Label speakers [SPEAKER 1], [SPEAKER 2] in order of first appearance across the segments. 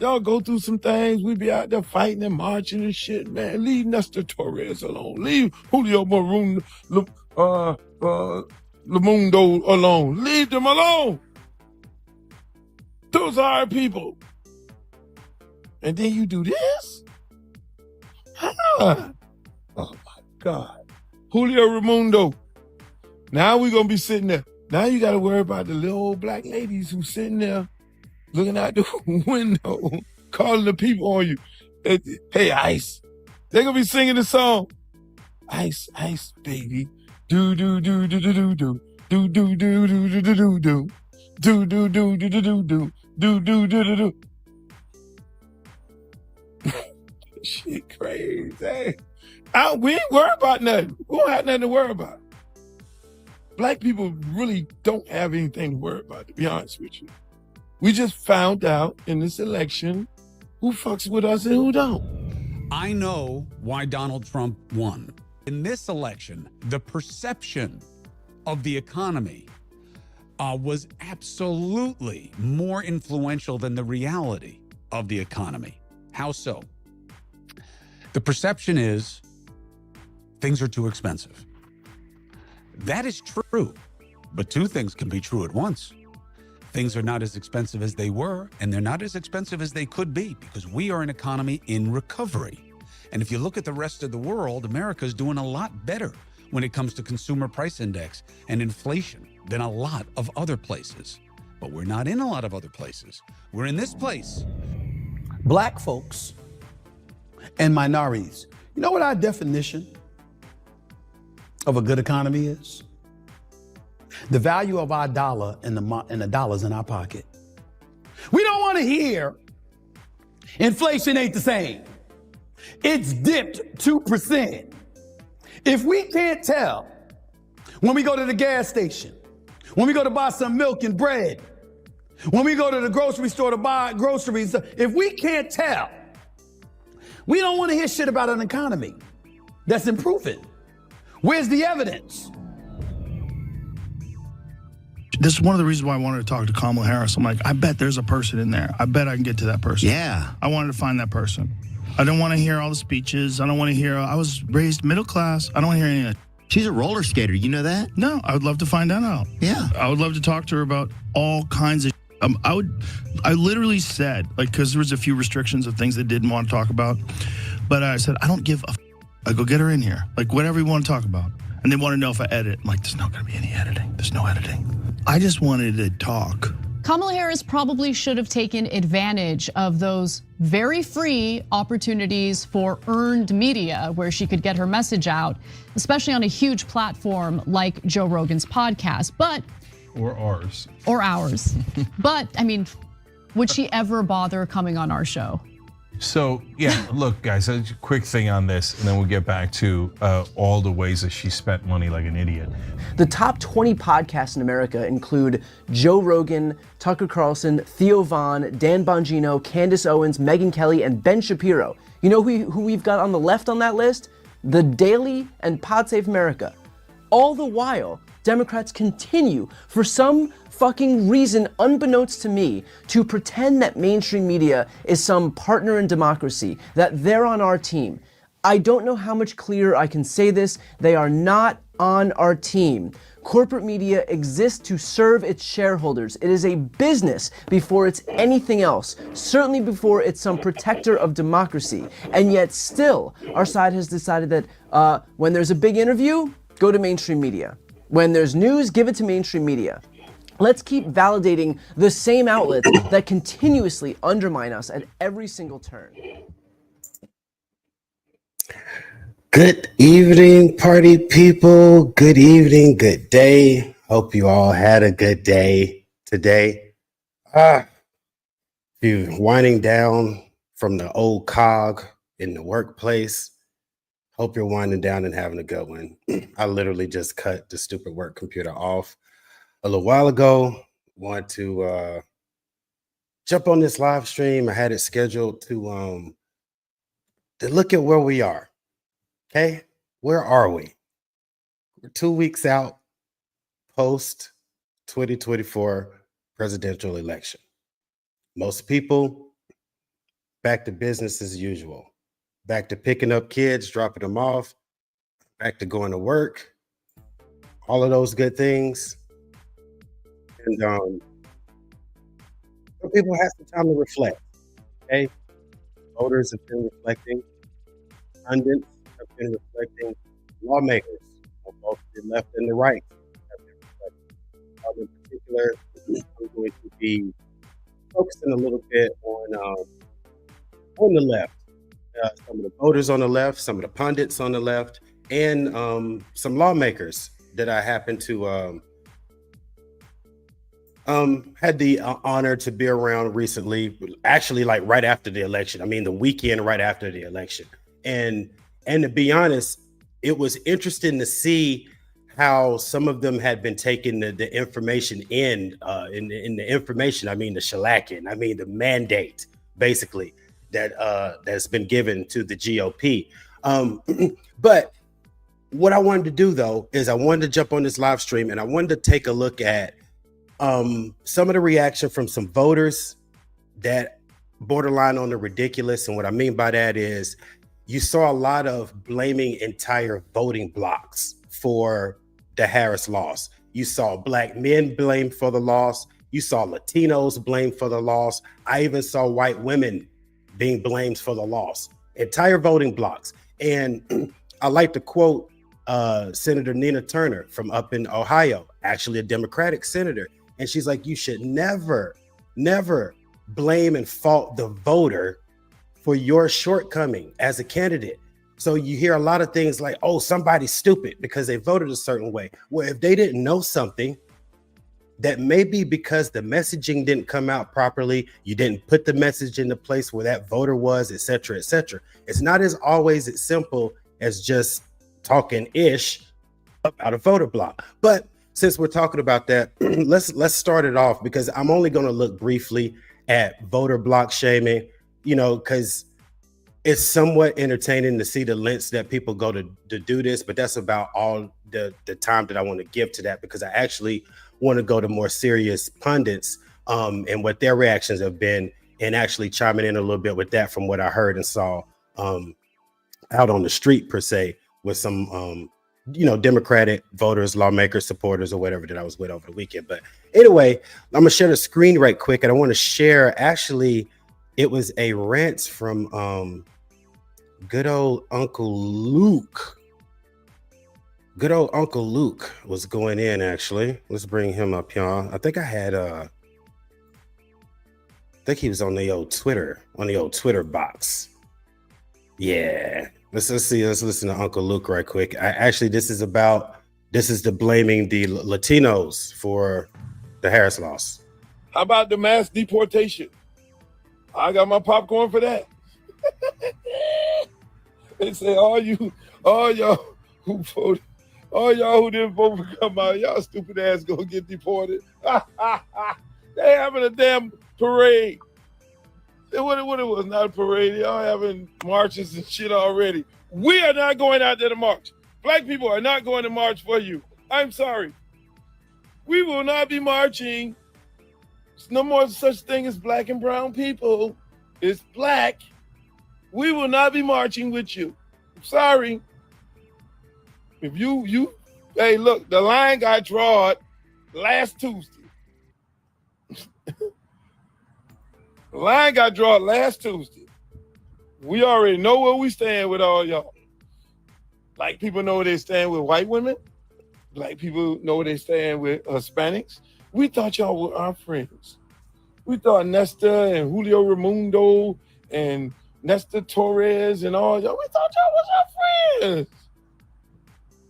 [SPEAKER 1] y'all go through some things. We be out there fighting and marching and shit, man. Leave Nestor Torres alone. Leave Julio Maroon, Lamundo alone. Leave them alone. Those are our people. And then you do this? Oh my God. Julio Ramundo. Now we're going to be sitting there. Now you got to worry about the little old black ladies who's sitting there looking out the window, calling the people on you. Hey, Ice. They're going to be singing the song. Ice, ice, baby. Do, do, do, do, do, do, do. Do, do, do, do, do, do, do, do. Do, do, do, do, do, do, do. Do, do, do, do, do. Shit crazy. We ain't worried about nothing. We don't have nothing to worry about. Black people really don't have anything to worry about, to be honest with you. We just found out in this election who fucks with us and who don't.
[SPEAKER 2] I know why Donald Trump won. In this election, the perception of the economy was absolutely more influential than the reality of the economy. How so? The perception is things are too expensive. That is true, but two things can be true at once. Things are not as expensive as they were, and they're not as expensive as they could be because we are an economy in recovery. And if you look at the rest of the world, America's doing a lot better when it comes to consumer price index and inflation than a lot of other places. But we're not in a lot of other places. We're in this place.
[SPEAKER 3] Black folks and minorities. You know what our definition of a good economy is? The value of our dollar and the dollars in our pocket. We don't want to hear inflation ain't the same. It's dipped 2%. If we can't tell when we go to the gas station, when we go to buy some milk and bread, when we go to the grocery store to buy groceries, if we can't tell, we don't want to hear shit about an economy that's improving. Where's the evidence?
[SPEAKER 4] This is one of the reasons why I wanted to talk to Kamala Harris. I'm like, I bet there's a person in there. I bet I can get to that person.
[SPEAKER 5] Yeah.
[SPEAKER 4] I wanted to find that person. I don't want to hear all the speeches. I don't want to hear, I was raised middle class. I don't want to hear any of that.
[SPEAKER 5] She's a roller skater. You know that?
[SPEAKER 4] No, I would love to find that out.
[SPEAKER 5] Yeah.
[SPEAKER 4] I would love to talk to her about all kinds of I literally said, like, because there was a few restrictions of things they didn't want to talk about. But I said, I don't give a I go get her in here. Like, whatever you want to talk about. And they want to know if I edit. I'm like, there's not going to be any editing. There's no editing. I just wanted to talk.
[SPEAKER 6] Kamala Harris probably should have taken advantage of those very free opportunities for earned media where she could get her message out, especially on a huge platform like Joe Rogan's podcast.
[SPEAKER 7] Or ours.
[SPEAKER 6] Or ours. But, I mean, would she ever bother coming on our show?
[SPEAKER 7] So, yeah, look, guys, a quick thing on this, and then we'll get back to all the ways that she spent money like an idiot.
[SPEAKER 8] The top 20 podcasts in America include Joe Rogan, Tucker Carlson, Theo Von, Dan Bongino, Candace Owens, Megyn Kelly, and Ben Shapiro. You know who we've got on the left on that list? The Daily and Pod Save America. All the while, Democrats continue, for some fucking reason unbeknownst to me, to pretend that mainstream media is some partner in democracy, that they're on our team. I don't know how much clearer I can say this. They are not on our team. Corporate media exists to serve its shareholders. It is a business before it's anything else, certainly before it's some protector of democracy. And yet still, our side has decided that when there's a big interview, go to mainstream media. When there's news, give it to mainstream media. Let's keep validating the same outlets that continuously undermine us at every single turn.
[SPEAKER 9] Good evening, party people. Good evening, good day. Hope you all had a good day today. You're winding down from the old cog in the workplace. Hope you're winding down and having a good one. I literally just cut the stupid work computer off a little while ago. Want to jump on this live stream. I had it scheduled to look at where we are. Okay, where are we? We're 2 weeks out post 2024 presidential election. Most people back to business as usual, back to picking up kids, dropping them off, back to going to work, all of those good things. And some people have some time to reflect. Okay, voters have been reflecting, pundits have been reflecting, lawmakers on both the left and the right have been reflecting. In particular, I'm going to be focusing a little bit on the left. Some of the voters on the left, some of the pundits on the left, and some lawmakers that I happen to had the honor to be around recently, actually like right after the election. I mean, the weekend right after the election. And to be honest, it was interesting to see how some of them had been taking the information in the information. I mean, the shellacking, I mean, the mandate, basically, that's been given to the GOP. But what I wanted to do, though, is I wanted to jump on this live stream and I wanted to take a look at some of the reaction from some voters that borderline on the ridiculous. And what I mean by that is you saw a lot of blaming entire voting blocs for the Harris loss. You saw Black men blamed for the loss. You saw Latinos blamed for the loss. I even saw white women being blamed for the loss. Entire voting blocs. And I like to quote Senator Nina Turner from up in Ohio, actually a Democratic senator. And she's like, you should never blame and fault the voter for your shortcoming as a candidate. So you hear a lot of things like, oh, somebody's stupid because they voted a certain way. Well, if they didn't know something, that may be because the messaging didn't come out properly. You didn't put the message in the place where that voter was, et cetera, et cetera. It's not as always as simple as just talking ish about a voter block. But since we're talking about that, let's start it off, because I'm only going to look briefly at voter block shaming, because it's somewhat entertaining to see the lengths that people go to do this, but that's about all the time that I want to give to that, because I actually want to go to more serious pundits and what their reactions have been, and actually chiming in a little bit with that from what I heard and saw out on the street per se, with some Democratic voters, lawmakers, supporters, or whatever that I was with over the weekend. But anyway, I'm gonna share the screen right quick, and I want to share, actually, it was a rant from good old Uncle Luke. Good old Uncle Luke was going in, actually. Let's bring him up, y'all. I think he was on the old Twitter box. Yeah. Let's see. Let's listen to Uncle Luke right quick. This is the blaming the Latinos for the Harris loss.
[SPEAKER 1] How about the mass deportation? I got my popcorn for that. They say all y'all who voted, all y'all who didn't vote for Kamala, y'all stupid ass gonna get deported. They having a damn parade. What it was, not a parade. Y'all having marches and shit already. We are not going out there to march. Black people are not going to march for you. I'm sorry. We will not be marching. There's no more such thing as black and brown people. It's black. We will not be marching with you. I'm sorry. If you, hey, look, the line got drawn last Tuesday. The line got drawn last Tuesday. We already know where we stand with all y'all. Black people know where they stand with white women. Black people know where they stand with Hispanics. We thought y'all were our friends. We thought Nesta and Julio Raimundo and Nesta Torres and all y'all, we thought y'all was our friends.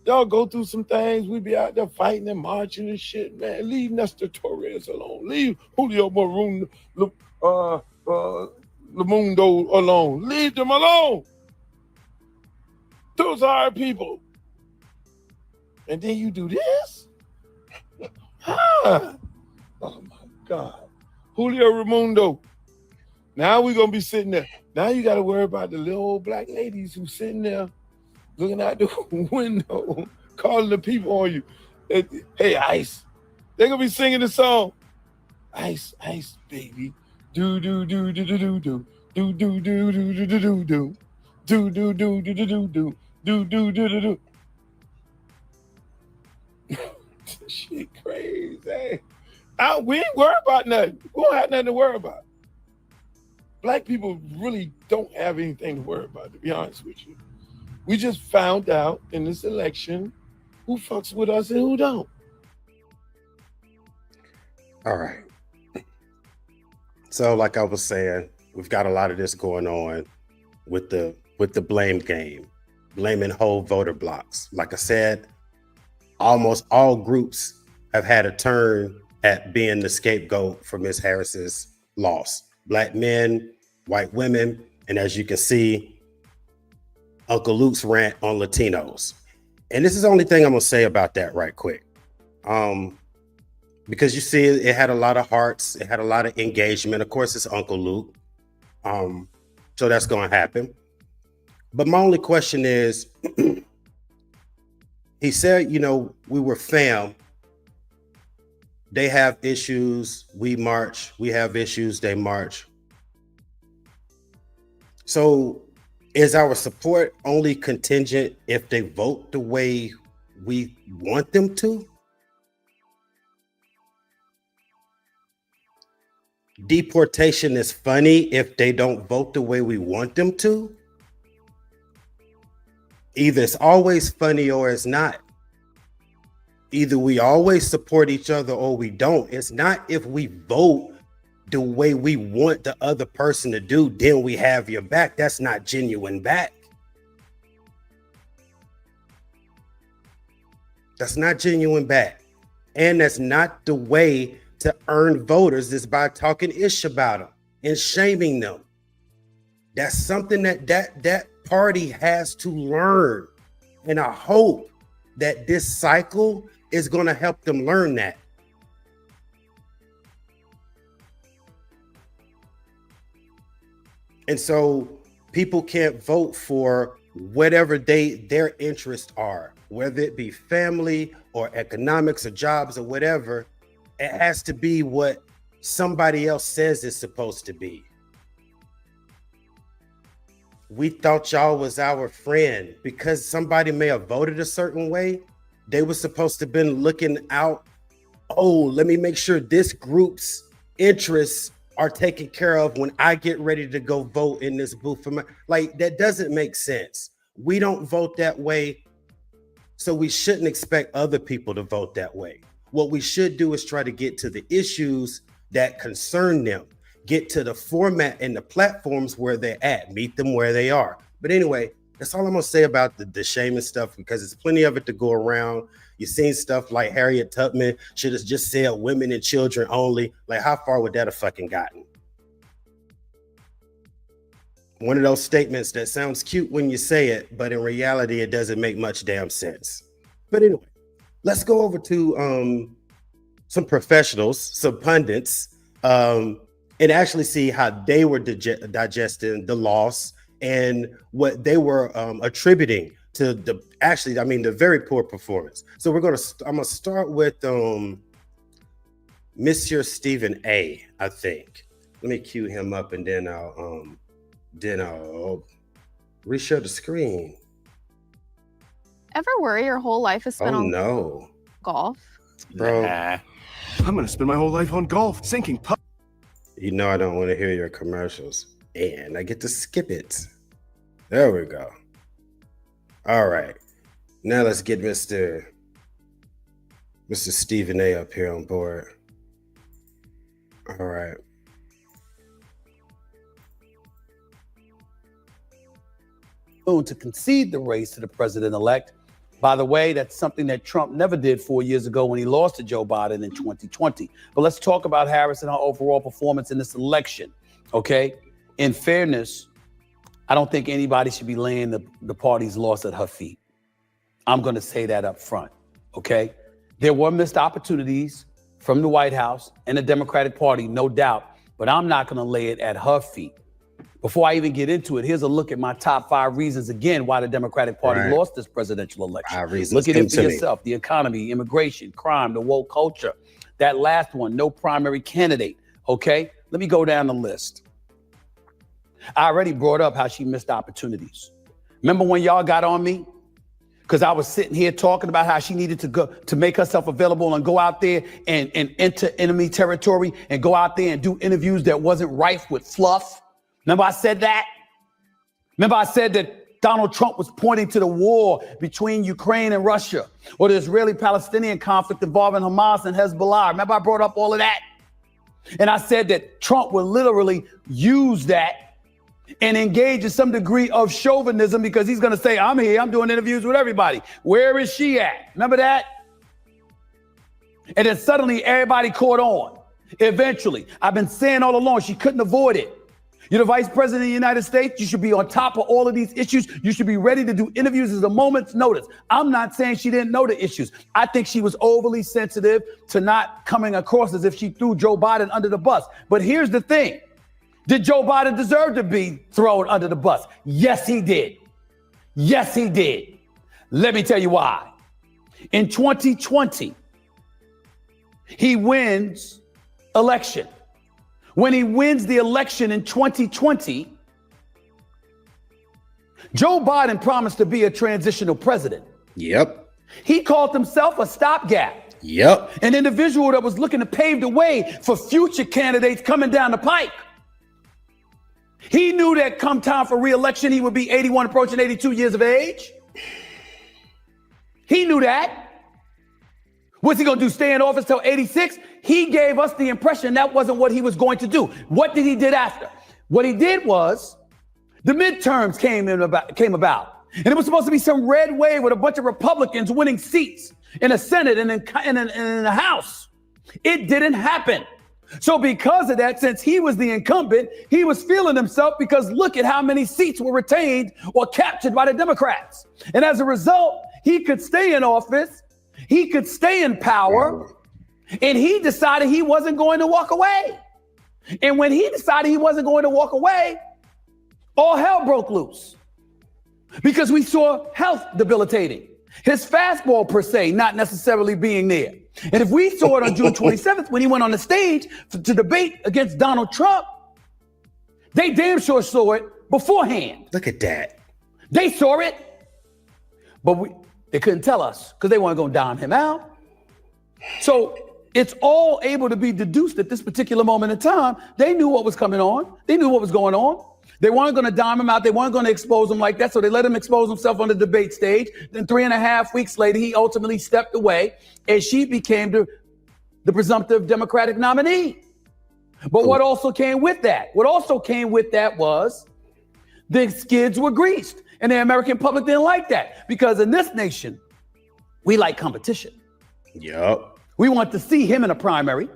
[SPEAKER 1] Y'all go through some things. We be out there fighting and marching and shit, man. Leave Nesta Torres alone. Leave Julio Raimundo alone. Leave them alone. Those are our people. And then you do this? Oh my God. Julio Raimundo. Now we're going to be sitting there. Now you got to worry about the little old black ladies who's sitting there looking out the window, calling the people on you. Hey, Ice. They're going to be singing the song. Ice, ice, baby. Do, do, do, do, do, do, do. Do do do do do do do do. Do do do do do do do. Do do do do do. Shit crazy. We ain't worried about nothing. We don't have nothing to worry about. Black people really don't have anything to worry about, to be honest with you. We just found out in this election who fucks with us and who don't.
[SPEAKER 9] All right. So, like I was saying, we've got a lot of this going on with the blame game, blaming whole voter blocks. Like I said, almost all groups have had a turn at being the scapegoat for Ms. Harris's loss. Black men, white women, and as you can see, Uncle Luke's rant on Latinos. And this is the only thing I'm gonna say about that right quick. Because you see, it had a lot of hearts, it had a lot of engagement. Of course, it's Uncle Luke. So that's gonna happen. But my only question is, he said, you know, we were fam. They have issues, we march. We have issues, they march. So is our support only contingent if they vote the way we want them to? Deportation is funny if they don't vote the way we want them to? Either it's always funny or it's not. Either we always support each other or we don't. It's not if we vote the way we want the other person to do, then we have your back. That's not genuine back. That's not genuine back. And that's not the way to earn voters, is by talking ish about them and shaming them. That's something that party has to learn. And I hope that this cycle is going to help them learn that. And so people can't vote for whatever their interests are, whether it be family or economics or jobs or whatever. It has to be what somebody else says it's supposed to be. We thought y'all was our friend because somebody may have voted a certain way. They were supposed to have been looking out. Oh, let me make sure this group's interests are taken care of when I get ready to go vote in this booth. Like, that doesn't make sense. We don't vote that way, so we shouldn't expect other people to vote that way. What we should do is try to get to the issues that concern them, get to the format and the platforms where they're at, meet them where they are. But anyway, that's all I'm gonna say about the shaming stuff, because there's plenty of it to go around. You've seen stuff like Harriet Tubman should have just said women and children only. Like, how far would that have fucking gotten? One of those statements that sounds cute when you say it, but in reality, it doesn't make much damn sense. But anyway, let's go over to some professionals, some pundits, and actually see how they were digesting the loss and what they were attributing to the very poor performance. So I'm gonna start with Monsieur Stephen A. I think. Let me cue him up, and then I'll reshare the screen.
[SPEAKER 10] Ever worry your whole life is spent
[SPEAKER 9] on
[SPEAKER 10] golf?
[SPEAKER 9] Bro,
[SPEAKER 11] I'm gonna spend my whole life on golf, sinking putt.
[SPEAKER 9] You know I don't want to hear your commercials, and I get to skip it. There we go. All right, now let's get Mr. Stephen A. up here on board. All right.
[SPEAKER 3] To concede the race to the president-elect. By the way, that's something that Trump never did 4 years ago when he lost to Joe Biden in 2020. But let's talk about Harris and her overall performance in this election, okay? In fairness, I don't think anybody should be laying the party's loss at her feet. I'm going to say that up front, okay? There were missed opportunities from the White House and the Democratic Party, no doubt, but I'm not going to lay it at her feet. Before I even get into it, here's a look at my top 5 reasons, again, why the Democratic Party lost this presidential election.
[SPEAKER 9] 5 reasons.
[SPEAKER 3] Look at it for yourself. The economy, immigration, crime, the woke culture. That last one, no primary candidate, okay? Let me go down the list. I already brought up how she missed opportunities. Remember when y'all got on me? Because I was sitting here talking about how she needed to go to make herself available and go out there and enter enemy territory and go out there and do interviews that wasn't rife with fluff. Remember I said that? Remember I said that Donald Trump was pointing to the war between Ukraine and Russia, or the Israeli-Palestinian conflict involving Hamas and Hezbollah. Remember I brought up all of that? And I said that Trump would literally use that and engage in some degree of chauvinism because he's going to say, I'm here, I'm doing interviews with everybody. Where is she at? Remember that? And then suddenly everybody caught on. Eventually, I've been saying all along, she couldn't avoid it. You're the vice president of the United States. You should be on top of all of these issues. You should be ready to do interviews at a moment's notice. I'm not saying she didn't know the issues. I think she was overly sensitive to not coming across as if she threw Joe Biden under the bus. But here's the thing. Did Joe Biden deserve to be thrown under the bus? Yes, he did. Yes, he did. Let me tell you why. In 2020, he wins election. When he wins the election in 2020, Joe Biden promised to be a transitional president.
[SPEAKER 9] Yep.
[SPEAKER 3] He called himself a stopgap.
[SPEAKER 9] Yep.
[SPEAKER 3] An individual that was looking to pave the way for future candidates coming down the pike. He knew that come time for re-election, he would be 81, approaching 82 years of age. He knew that. What's he going to do, stay in office till 86? He gave us the impression that wasn't what he was going to do. What did he did after? What he did was the midterms came about. And it was supposed to be some red wave with a bunch of Republicans winning seats in the Senate and in the House. It didn't happen. So because of that, since he was the incumbent, he was feeling himself because look at how many seats were retained or captured by the Democrats. And as a result, he could stay in office, he could stay in power, and he decided he wasn't going to walk away. And when he decided he wasn't going to walk away, all hell broke loose because we saw health debilitating. His fastball, per se, not necessarily being there. And if we saw it on June 27th, when he went on the stage to debate against Donald Trump, they damn sure saw it beforehand.
[SPEAKER 9] Look at that.
[SPEAKER 3] They saw it, but they couldn't tell us because they weren't going to dime him out. So it's all able to be deduced at this particular moment in time. They knew what was coming on. They knew what was going on. They weren't going to dime him out. They weren't going to expose him like that. So they let him expose himself on the debate stage. Then 3.5 weeks later, he ultimately stepped away and she became the presumptive Democratic nominee. But what also came with that? What also came with that was the skids were greased and the American public didn't like that because in this nation, we like competition.
[SPEAKER 9] Yep.
[SPEAKER 3] We want to see him in a primary.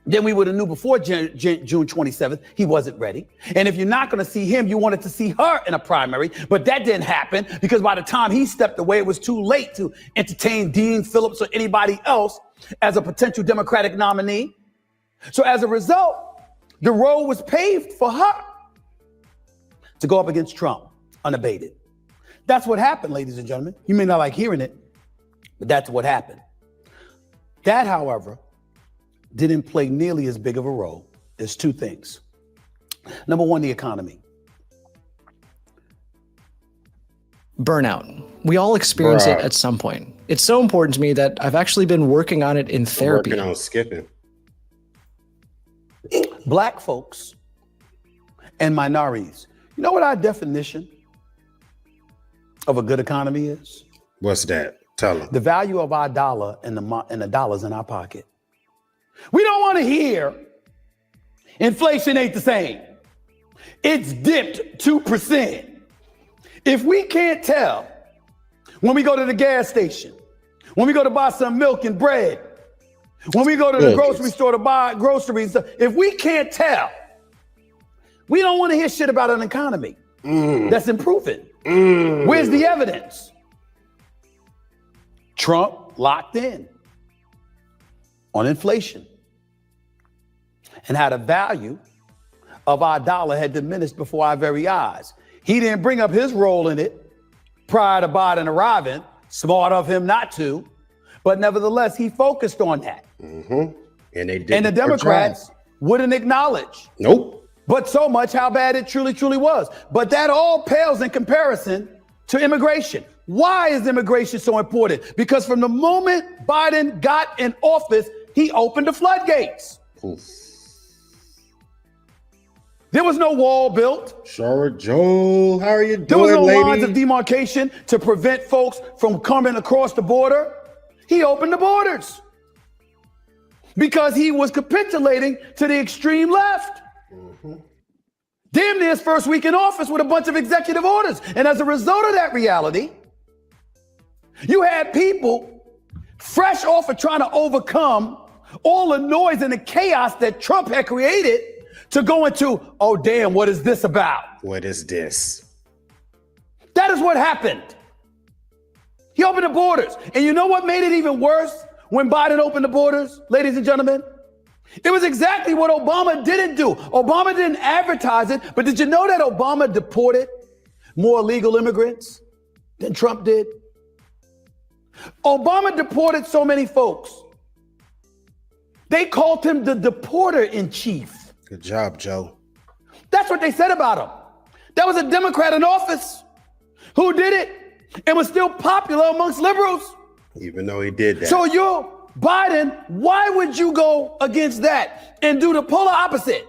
[SPEAKER 3] Then we would have knew before June 27th, he wasn't ready. And if you're not going to see him, you wanted to see her in a primary. But that didn't happen because by the time he stepped away, it was too late to entertain Dean Phillips or anybody else as a potential Democratic nominee. So as a result, the road was paved for her to go up against Trump unabated. That's what happened, ladies and gentlemen. You may not like hearing it, but that's what happened. That, however, didn't play nearly as big of a role. There's two things. Number one, the economy.
[SPEAKER 12] Burnout. We all experience it at some point. It's so important to me that I've actually been working on it in therapy.
[SPEAKER 9] Working on skipping.
[SPEAKER 3] Black folks and minorities. You know what our definition of a good economy is?
[SPEAKER 9] What's that? Tell them.
[SPEAKER 3] The value of our dollar and the dollars in our pocket. We don't want to hear inflation ain't the same. It's dipped 2%. If we can't tell when we go to the gas station, when we go to buy some milk and bread, when we go to the grocery store to buy groceries, if we can't tell, we don't want to hear shit about an economy that's improving. Where's the evidence? Trump locked in on inflation and how the value of our dollar had diminished before our very eyes. He didn't bring up his role in it prior to Biden arriving. Smart of him not to, but nevertheless, he focused on that.
[SPEAKER 9] And they did.
[SPEAKER 3] And the Democrats wouldn't acknowledge.
[SPEAKER 9] Nope.
[SPEAKER 3] but so much how bad it truly, truly was. But that all pales in comparison to immigration. Why is immigration so important? Because from the moment Biden got in office, he opened the floodgates.
[SPEAKER 9] Oof.
[SPEAKER 3] There was no wall built.
[SPEAKER 9] Shara Joe, how are you doing,
[SPEAKER 3] There was no
[SPEAKER 9] lady?
[SPEAKER 3] lines of demarcation to prevent folks from coming across the border. He opened the borders because he was capitulating to the extreme left. Damn near his first week in office with a bunch of executive orders. And as a result of that reality, you had people fresh off of trying to overcome all the noise and the chaos that Trump had created to go into, oh, damn, what is this about?
[SPEAKER 9] What is this?
[SPEAKER 3] That is what happened. He opened the borders. And you know what made it even worse when Biden opened the borders, ladies and gentlemen? It was exactly what Obama didn't do. Obama didn't advertise it, but did you know that Obama deported more illegal immigrants than Trump did? Obama deported so many folks. They called him the deporter in chief.
[SPEAKER 9] Good job, Joe.
[SPEAKER 3] That's what they said about him. That was a Democrat in office who did it and was still popular amongst liberals.
[SPEAKER 9] Even though he did that.
[SPEAKER 3] So you're Biden, why would you go against that and do the polar opposite?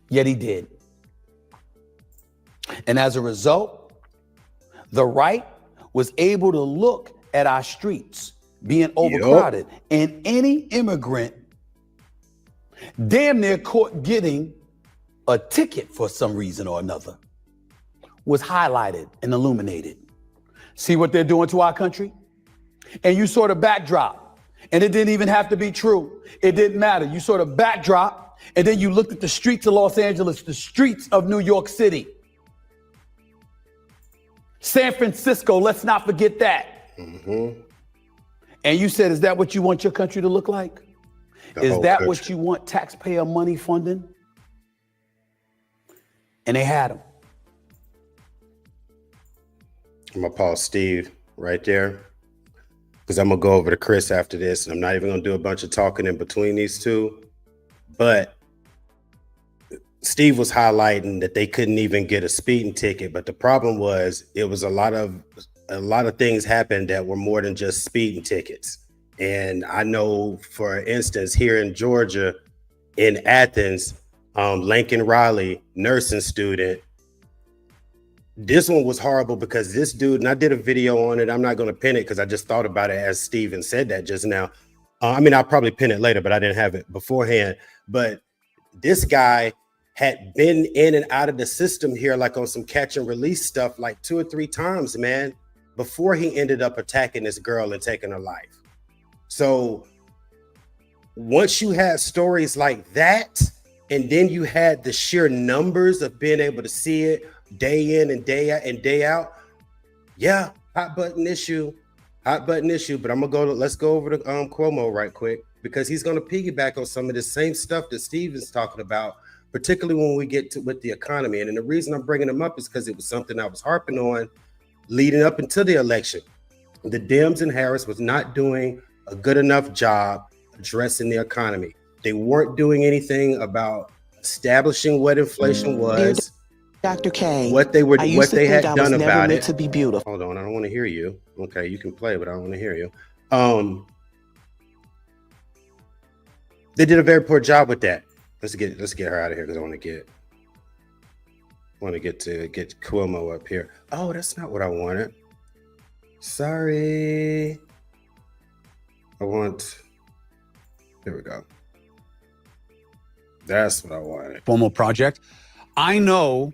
[SPEAKER 3] Yet he did. And as a result, the right was able to look at our streets being overcrowded, and any immigrant damn near caught getting a ticket for some reason or another was highlighted and illuminated. See what they're doing to our country? And you sort of backdrop, and it didn't even have to be true. It didn't matter. You sort of backdrop, and then you looked at the streets of Los Angeles, the streets of New York City, San Francisco, let's not forget that. And you said, is that what you want your country to look like? Is that what you want taxpayer money funding? And they had them.
[SPEAKER 9] I'm gonna pause Steve right there because I'm gonna go over to Chris after this, and I'm not even gonna do a bunch of talking in between these two. But Steve was highlighting that they couldn't even get a speeding ticket, but the problem was it was a lot of things happened that were more than just speeding tickets. And I know, for instance, here in Georgia, in Athens, Lincoln Riley, nursing student, this one was horrible because this dude, and I did a video on it, I'm not going to pin it because I just thought about it as Steven said that just now. I mean, I'll probably pin it later, but I didn't have it beforehand. But this guy had been in and out of the system here, like on some catch and release stuff, like 2 or 3 times, man, before he ended up attacking this girl and taking her life. So once you had stories like that, and then you had the sheer numbers of being able to see it day in and day out and day out, yeah, hot button issue. But let's go over to Cuomo right quick, because he's going to piggyback on some of the same stuff that Steve is talking about, particularly when we get to with the economy. And the reason I'm bringing him up is because it was something I was harping on leading up until the election. The Dems and Harris was not doing a good enough job addressing the economy. They weren't doing anything about establishing what inflation was.
[SPEAKER 13] Dr. K,
[SPEAKER 9] what they had done about it.
[SPEAKER 13] To be beautiful.
[SPEAKER 9] Hold on, I don't want to hear you. Okay, you can play, but I don't want to hear you. They did a very poor job with that. Let's get her out of here because I want to get Cuomo up here. Oh, that's not what I wanted. Sorry. There we go. That's what I wanted.
[SPEAKER 2] Cuomo project. I know.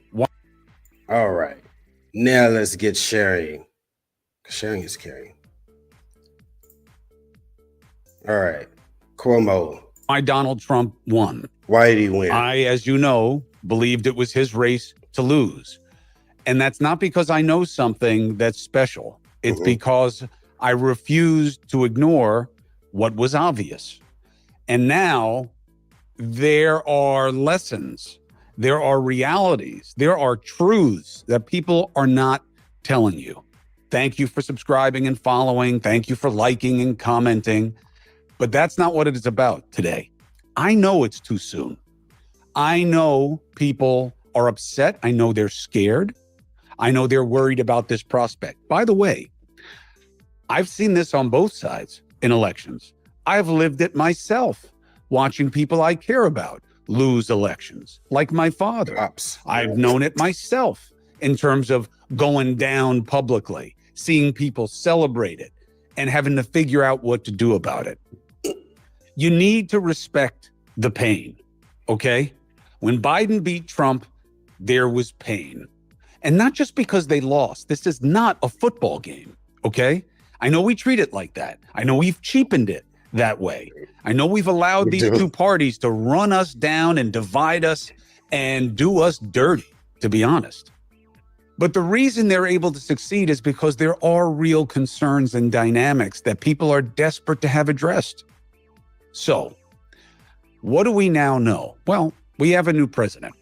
[SPEAKER 9] All right. Now let's get sharing. Sharing is caring. All right. Cuomo.
[SPEAKER 2] Why Donald Trump won.
[SPEAKER 9] Why did he win?
[SPEAKER 2] I, as you know, believed it was his race to lose. And that's not because I know something that's special. It's because I refused to ignore what was obvious. And now there are lessons. There are realities. There are truths that people are not telling you. Thank you for subscribing and following. Thank you for liking and commenting. But that's not what it is about today. I know it's too soon. I know people are upset. I know they're scared. I know they're worried about this prospect. By the way, I've seen this on both sides in elections. I've lived it myself, watching people I care about lose elections, like my father. I've known it myself in terms of going down publicly, seeing people celebrate it, and having to figure out what to do about it. You need to respect the pain, okay? When Biden beat Trump, there was pain. And not just because they lost. This is not a football game, okay? I know we treat it like that. I know we've cheapened it that way. I know we've allowed these two parties to run us down and divide us and do us dirty, to be honest. But the reason they're able to succeed is because there are real concerns and dynamics that people are desperate to have addressed. So, what do we now know? Well, we have a new president.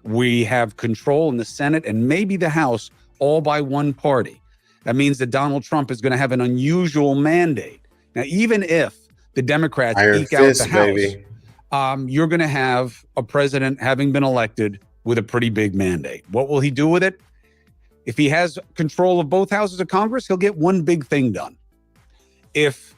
[SPEAKER 2] We have control in the Senate and maybe the House all by one party. That means that Donald Trump is going to have an unusual mandate. Now, even if the Democrats eke out the House, you're going to have a president having been elected with a pretty big mandate. What will he do with it? If he has control of both houses of Congress, he'll get one big thing done. If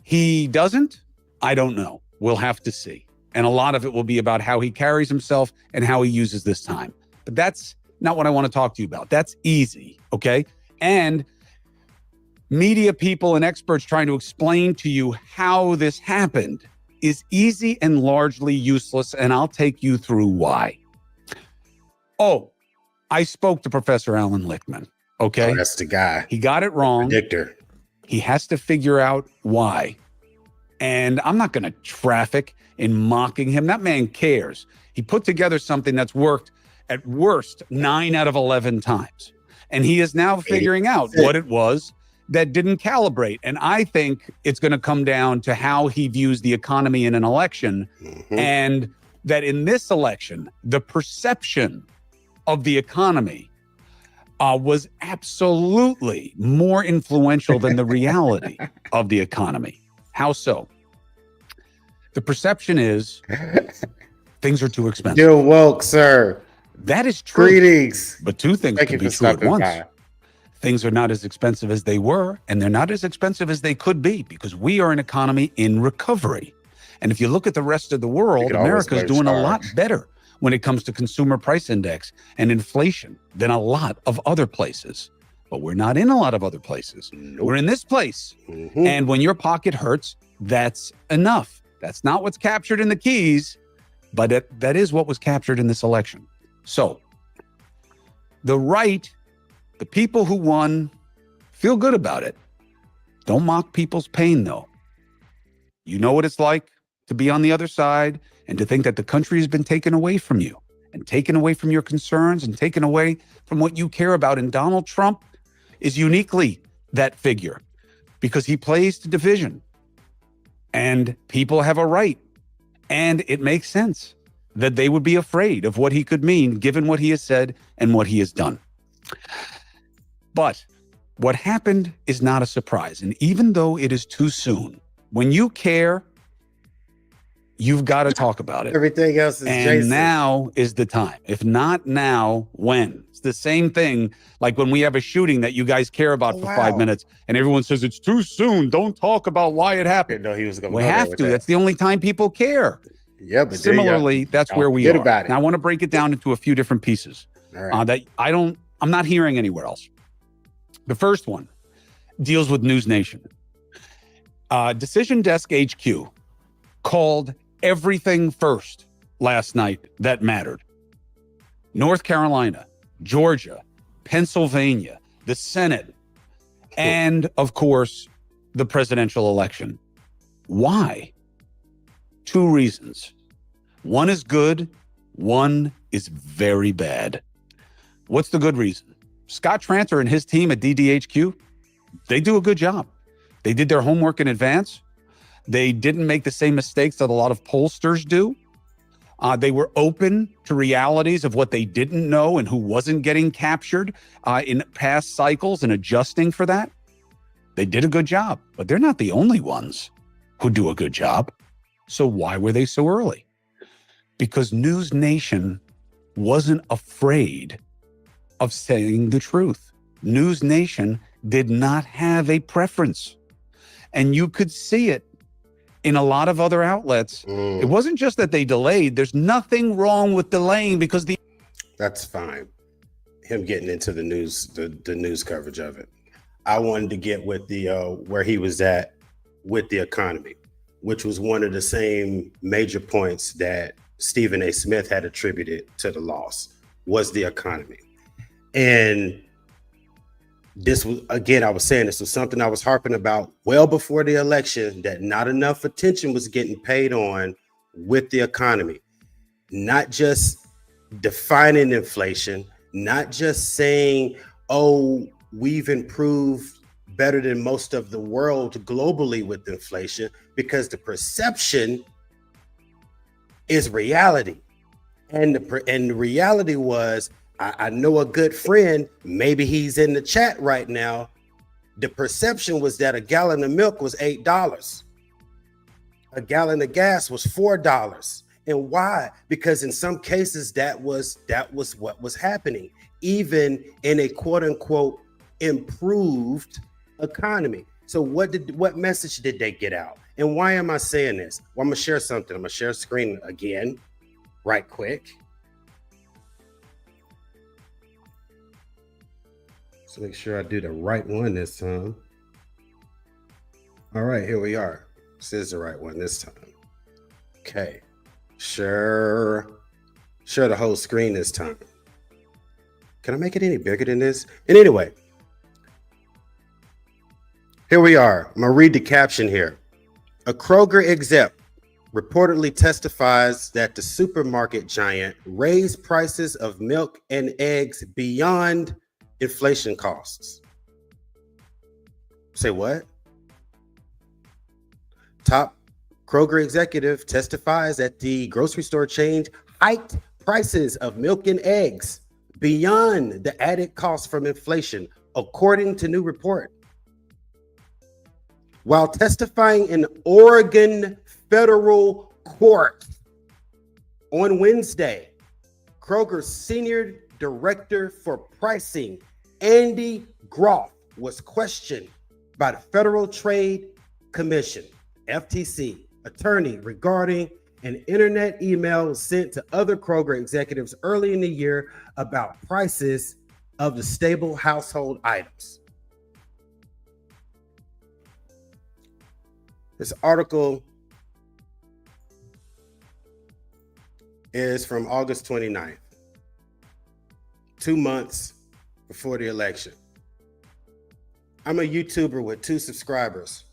[SPEAKER 2] he doesn't, I don't know. We'll have to see. And a lot of it will be about how he carries himself and how he uses this time. But that's not what I want to talk to you about. That's easy, okay? And media people and experts trying to explain to you how this happened is easy and largely useless, and I'll take you through why. Oh, I spoke to Professor Alan Lichtman, okay?
[SPEAKER 9] Oh, that's the guy.
[SPEAKER 2] He got it wrong.
[SPEAKER 9] Predictor.
[SPEAKER 2] He has to figure out why. And I'm not going to traffic in mocking him. That man cares. He put together something that's worked at worst 9 out of 11 times. And he is now figuring out what it was that didn't calibrate. And I think it's going to come down to how he views the economy in an election. And that in this election, the perception of the economy was absolutely more influential than the reality of the economy. How so? The perception is things are too expensive.
[SPEAKER 9] You're woke, sir.
[SPEAKER 2] That is true.
[SPEAKER 9] Greetings.
[SPEAKER 2] But two things can be true at once. Things are not as expensive as they were, and they're not as expensive as they could be because we are an economy in recovery. And if you look at the rest of the world, America is doing a lot better when it comes to consumer price index and inflation than a lot of other places. But we're not in a lot of other places. We're in this place. And when your pocket hurts, that's enough. That's not what's captured in the keys, but that is what was captured in this election. So the right, the people who won, feel good about it. Don't mock people's pain, though. You know what it's like to be on the other side and to think that the country has been taken away from you and taken away from your concerns and taken away from what you care about. And Donald Trump is uniquely that figure because he plays to division. And people have a right. And it makes sense that they would be afraid of what he could mean, given what he has said and what he has done. But what happened is not a surprise. And even though it is too soon, when you care, you've got to talk about it.
[SPEAKER 9] Everything else is
[SPEAKER 2] and
[SPEAKER 9] Jason.
[SPEAKER 2] Now is the time. If not now, when? It's the same thing like when we have a shooting that you guys care about for 5 minutes and everyone says it's too soon. Don't talk about why it happened.
[SPEAKER 9] No, he was going
[SPEAKER 2] we have to. That's the only time people care.
[SPEAKER 9] Yeah, but
[SPEAKER 2] similarly, that's where we are.
[SPEAKER 9] About it.
[SPEAKER 2] Now I want to break it down into a few different pieces that I'm not hearing anywhere else. The first one deals with News Nation. Decision Desk HQ called everything first last night that mattered. North Carolina, Georgia, Pennsylvania, the Senate, and of course, the presidential election. Why? 2 reasons. One is good, one is very bad. What's the good reason? Scott Tranter and his team at DDHQ, they do a good job. They did their homework in advance. They didn't make the same mistakes that a lot of pollsters do. They were open to realities of what they didn't know and who wasn't getting captured in past cycles and adjusting for that. They did a good job, but they're not the only ones who do a good job. So why were they so early? Because News Nation wasn't afraid of saying the truth. News Nation did not have a preference. And you could see it in a lot of other outlets. It wasn't just that they delayed. There's nothing wrong with delaying because
[SPEAKER 9] That's fine. Him getting into the news, the news coverage of it. I wanted to get with the where he was at with the economy, which was one of the same major points that Stephen A. Smith had attributed to the loss, was the economy. And this was, again, I was saying this was something I was harping about well before the election, that not enough attention was getting paid on with the economy. Not just defining inflation, not just saying, oh, we've improved better than most of the world globally with inflation, because the perception is reality. And the reality was, I know a good friend, maybe he's in the chat right now. The perception was that a gallon of milk was $8. A gallon of gas was $4. And why? Because in some cases that was what was happening, even in a quote unquote improved economy. So what message did they get out? And why am I saying this? Well, I'm gonna share something. I'm gonna share a screen again, right quick. So make sure I do the right one this time. All right, here we are. This is the right one this time. Okay. Share the whole screen this time. Can I make it any bigger than this? And anyway, here we are. I'm gonna read the caption here. A Kroger exec reportedly testifies that the supermarket giant raised prices of milk and eggs beyond inflation costs. Say what? Top Kroger executive testifies that the grocery store chain hiked prices of milk and eggs beyond the added cost from inflation, according to new report. While testifying in Oregon federal court on Wednesday, Kroger's senior director for pricing, Andy Groff, was questioned by the Federal Trade Commission, FTC, attorney regarding an internet email sent to other Kroger executives early in the year about prices of the staple household items. This article is from August 29th, 2 months before the election. I'm a YouTuber with 2 subscribers.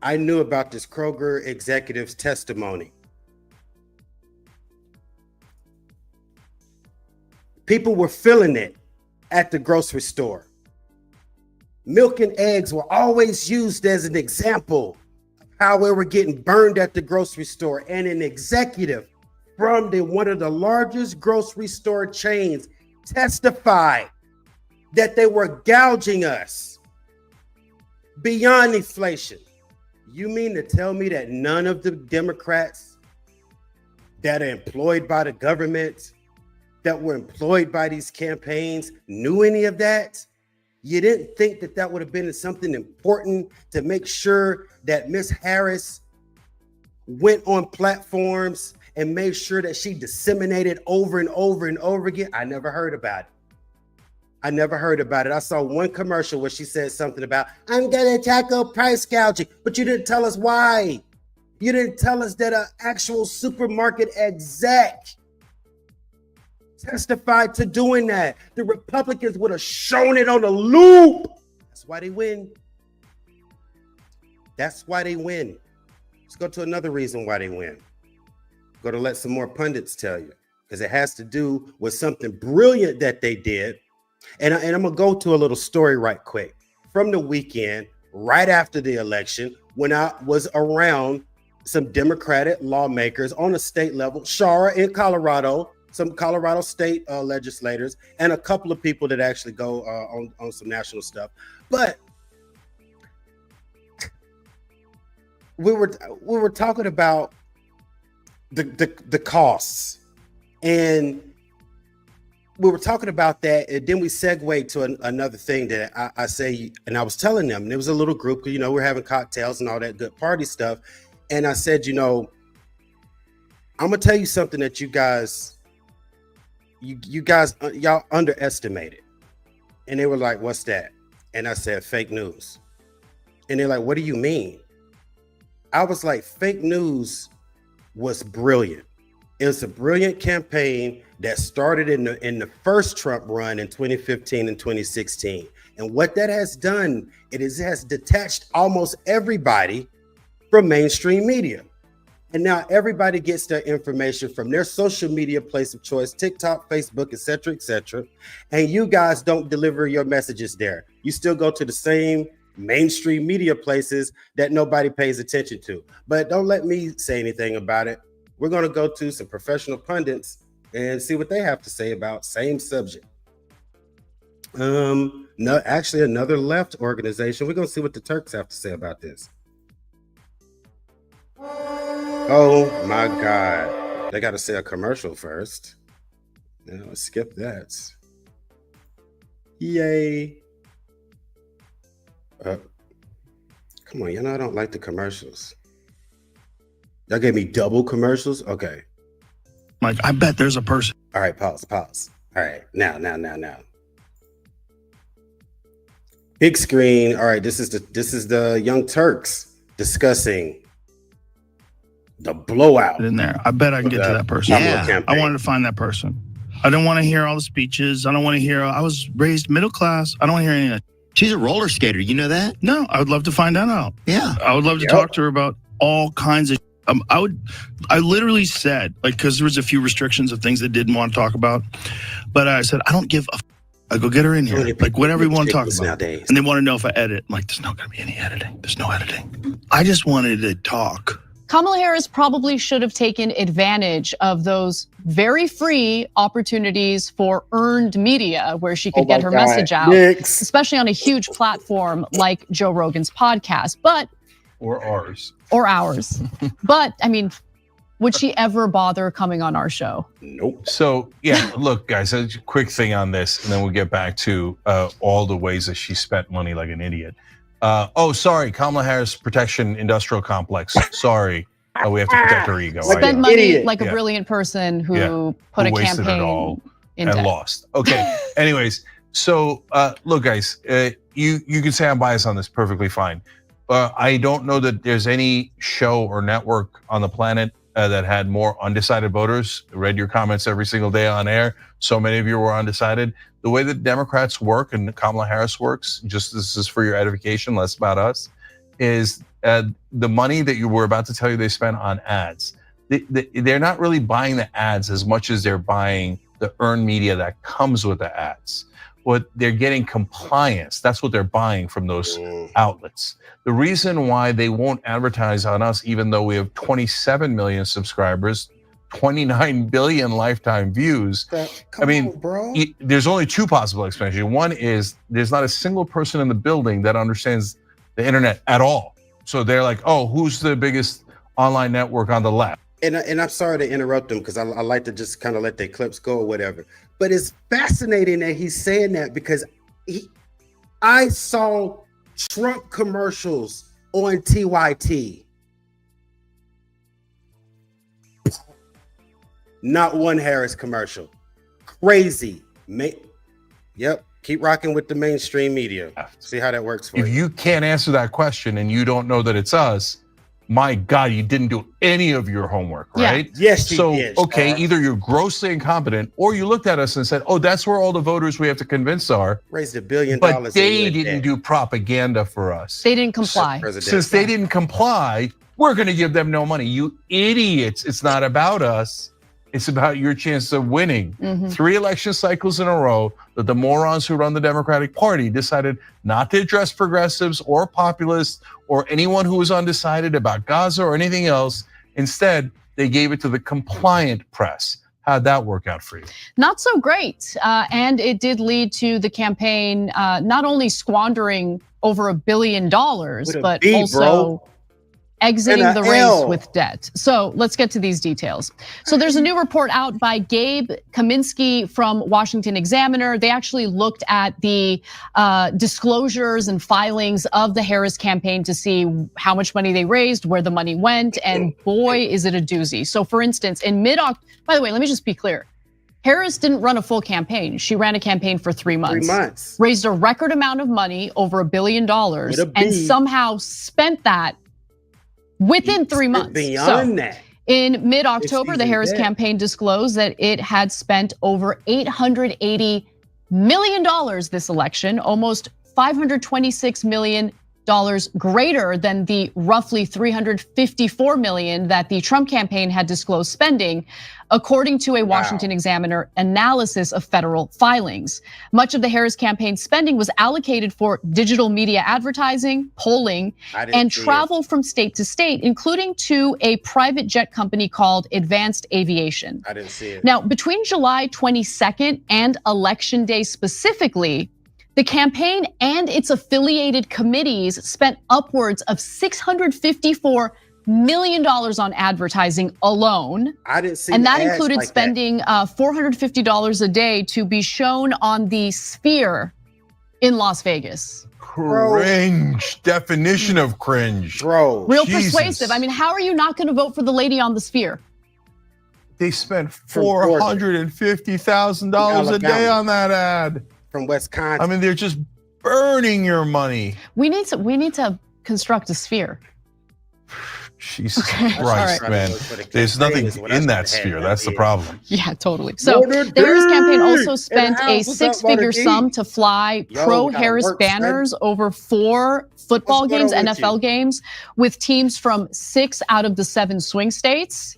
[SPEAKER 9] I knew about this Kroger executive's testimony. People were feeling it at the grocery store. Milk and eggs were always used as an example of how we were getting burned at the grocery store. And an executive from one of the largest grocery store chains testified that they were gouging us beyond inflation. You mean to tell me that none of the Democrats that are employed by the government, that were employed by these campaigns, knew any of that? You didn't think that that would have been something important to make sure that Miss Harris went on platforms and made sure that she disseminated over and over and over again? I never heard about it. I saw one commercial where she said something about, I'm gonna tackle price gouging, but you didn't tell us why. You didn't tell us that an actual supermarket exec testified to doing that. The Republicans would have shown it on the loop. That's why they win. Let's go to another reason why they win. Go to let some more pundits tell you, because it has to do with something brilliant that they did. And I'm gonna go to a little story right quick from the weekend, right after the election, when I was around some Democratic lawmakers on a state level, Shara in Colorado, some Colorado state legislators, and a couple of people that actually go on some national stuff. But we were talking about the costs, and we were talking about that, and then we segued to another thing that I say, and I was telling them, and there was a little group, we're having cocktails and all that good party stuff, and I said, I'm gonna tell you something that you guys y'all underestimated. And they were like, what's that? And I said, fake news. And they're like, what do you mean? I was like, fake news was brilliant. It was a brilliant campaign that started in the first Trump run in 2015 and 2016. And what that has done, has detached almost everybody from mainstream media. And now everybody gets their information from their social media place of choice, TikTok, Facebook, et cetera, and you guys don't deliver your messages there. You still go to the same mainstream media places that nobody pays attention to. But don't let me say anything about it. We're going to go to some professional pundits and see what they have to say about same subject. No, actually another left organization. We're going to see what the Turks have to say about this. Oh my God. They got to say a commercial first. Now let's skip that. Yay. Come on, I don't like the commercials. Y'all gave me double commercials? Okay.
[SPEAKER 4] Like, I bet there's a person.
[SPEAKER 9] All right, pause. All right, now. Big screen. All right, this is the Young Turks discussing the blowout
[SPEAKER 4] In there. I bet I can get to that person.
[SPEAKER 5] Yeah.
[SPEAKER 4] I wanted to find that person. I don't want to hear all the speeches. I don't want to hear, I was raised middle class. I don't want to hear any of that.
[SPEAKER 5] She's a roller skater. You know that?
[SPEAKER 4] No, I would love to find that out.
[SPEAKER 5] Yeah.
[SPEAKER 4] I would love to talk to her about all kinds of. I literally said, because there was a few restrictions of things they didn't want to talk about, but I said, I don't give a. I go get her in here, like whatever you want to talk about.
[SPEAKER 9] Nowadays.
[SPEAKER 4] And they want to know if I edit. I'm like, there's not going to be any editing. There's no editing. I just wanted to talk.
[SPEAKER 6] Kamala Harris probably should have taken advantage of those very free opportunities for earned media where she could get her message out, especially on a huge platform like Joe Rogan's podcast,
[SPEAKER 7] Or ours.
[SPEAKER 6] But I mean, would she ever bother coming on our show?
[SPEAKER 9] Nope.
[SPEAKER 7] So yeah, look, guys, a quick thing on this, and then we'll get back to all the ways that she spent money like an idiot. Sorry, Kamala Harris Protection Industrial Complex. Sorry, we have to protect her ego.
[SPEAKER 6] Spent money like a brilliant person who put a
[SPEAKER 7] wasted it
[SPEAKER 6] campaign
[SPEAKER 7] all
[SPEAKER 6] into
[SPEAKER 7] and lost. Okay. Anyways, so look, guys, you can say I'm biased on this, perfectly fine. I don't know that there's any show or network on the planet that had more undecided voters. I read your comments every single day on air. So many of you were undecided. The way that Democrats work and Kamala Harris works, just this is for your edification, less about us, is the money that you were about to tell you they spent on ads. They're not really buying the ads as much as they're buying the earned media that comes with the ads. What they're getting compliance, that's what they're buying from those outlets. The reason why they won't advertise on us, even though we have 27 million subscribers, 29 billion lifetime views. There's only two possible explanations. One is there's not a single person in the building that understands the internet at all. So they're like, oh, who's the biggest online network on the left?
[SPEAKER 9] And I'm sorry to interrupt them because I like to just kind of let their clips go or whatever. But it's fascinating that he's saying that because I saw Trump commercials on TYT. Not one Harris commercial. Crazy. Yep. Keep rocking with the mainstream media. See how that works for you.
[SPEAKER 7] If you can't answer that question and you don't know that it's us, my God, you didn't do any of your homework, right?
[SPEAKER 9] Yeah. Yes, you did.
[SPEAKER 7] Okay, either you're grossly incompetent or you looked at us and said, oh, that's where all the voters we have to convince are.
[SPEAKER 9] Raised $1 billion.
[SPEAKER 7] But they didn't do propaganda for us.
[SPEAKER 6] They didn't comply.
[SPEAKER 7] Since they didn't comply, we're gonna give them no money. You idiots, it's not about us. It's about your chance of winning. 3 election cycles in a row that the morons who run the Democratic Party decided not to address progressives or populists or anyone who was undecided about Gaza or anything else. Instead, they gave it to the compliant press. How'd that work out for you?
[SPEAKER 6] Not so great. And it did lead to the campaign not only squandering over $1 billion, but also exiting
[SPEAKER 9] And
[SPEAKER 6] the
[SPEAKER 9] a
[SPEAKER 6] race
[SPEAKER 9] L.
[SPEAKER 6] with debt. So let's get to these details. So there's a new report out by Gabe Kaminsky from Washington Examiner. They actually looked at the disclosures and filings of the Harris campaign to see how much money they raised, where the money went, and boy, is it a doozy. So for instance, in mid-October, by the way, let me just be clear. Harris didn't run a full campaign. She ran a campaign for 3 months.
[SPEAKER 9] 3 months.
[SPEAKER 6] Raised a record amount of money, over $1 billion, and somehow spent that within 3 months.
[SPEAKER 9] Beyond that.
[SPEAKER 6] In mid-October, the
[SPEAKER 9] even
[SPEAKER 6] Harris
[SPEAKER 9] dead.
[SPEAKER 6] campaign disclosed that it had spent over $880 million this election, almost $526 million greater than the roughly $354 million that the Trump campaign had disclosed spending, according to a Washington Examiner analysis of federal filings. Much of the Harris campaign spending was allocated for digital media advertising, polling, and travel from state to state, including to a private jet company called Advanced Aviation.
[SPEAKER 9] I didn't see it.
[SPEAKER 6] Now, between July 22nd and Election Day specifically, the campaign and its affiliated committees spent upwards of $654 million on advertising alone.
[SPEAKER 9] I didn't see
[SPEAKER 6] and
[SPEAKER 9] the
[SPEAKER 6] that
[SPEAKER 9] ads
[SPEAKER 6] included
[SPEAKER 9] like
[SPEAKER 6] spending $450 a day to be shown on the Sphere in Las Vegas.
[SPEAKER 1] Cringe. Definition of cringe.
[SPEAKER 9] Bro.
[SPEAKER 6] Real
[SPEAKER 1] Jesus.
[SPEAKER 6] persuasive. I mean, how are you not gonna vote for the lady on the Sphere?
[SPEAKER 1] They spent
[SPEAKER 9] Georgia.
[SPEAKER 1] $450,000 a day
[SPEAKER 9] Alabama.
[SPEAKER 1] on that ad.
[SPEAKER 9] From Wisconsin.
[SPEAKER 1] I mean, they're just burning your money.
[SPEAKER 6] We need to construct a sphere.
[SPEAKER 1] Jesus
[SPEAKER 6] Okay.
[SPEAKER 1] Christ,
[SPEAKER 6] All right.
[SPEAKER 1] man. There's nothing in that sphere. That's the problem.
[SPEAKER 6] Yeah, totally. So the Harris campaign also spent a six-figure sum to fly
[SPEAKER 9] Yo,
[SPEAKER 6] pro-Harris
[SPEAKER 9] gotta work,
[SPEAKER 6] banners over 4 football
[SPEAKER 9] What's going
[SPEAKER 6] games,
[SPEAKER 9] on with
[SPEAKER 6] NFL
[SPEAKER 9] you?
[SPEAKER 6] games, with teams from 6 out of the 7 swing states.